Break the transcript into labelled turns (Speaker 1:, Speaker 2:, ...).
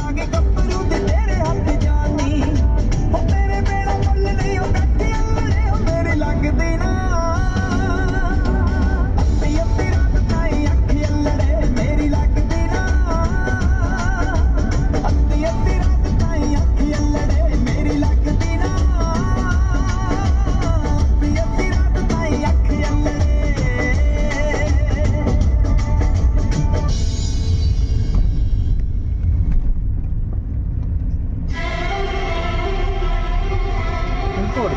Speaker 1: ਲਾਗੇ ਗੱਭਰੂ ਦੇ ਤੇਰੇ ਹੱਥ ਜਾਨੀ ਹੋ ਤੇਰੇ ਮੇਰਾ ਮੁੱਲ ਨਹੀਂ ਉਹ ਕੱਟੀ ਅੱਲੜੇ ਹੋ ਮੇਰੀ ਲੱਗਦੀ ਨਾ ਅੱਧੀ ਅੱਧੀ ਰਾਤ ਤਾਈਂ ਅੱਖ ਅੱਲੜੇ ਮੇਰੀ ਲੱਗਦੀ ਨਾ ਅੱਧੀ ਅੱਧੀ ਰਾਤ ਤਾਈਂ ਅੱਖ ਅੱਲੜੇ ਮੇਰੀ ਲੱਗਦੀ ਨਾ ਅੱਧੀ ਅੱਧੀ ਰਾਤ ਤਾਈਂ ਅੱਖ ਅੱਲੜੇ
Speaker 2: ਬਿਲਕੁਲ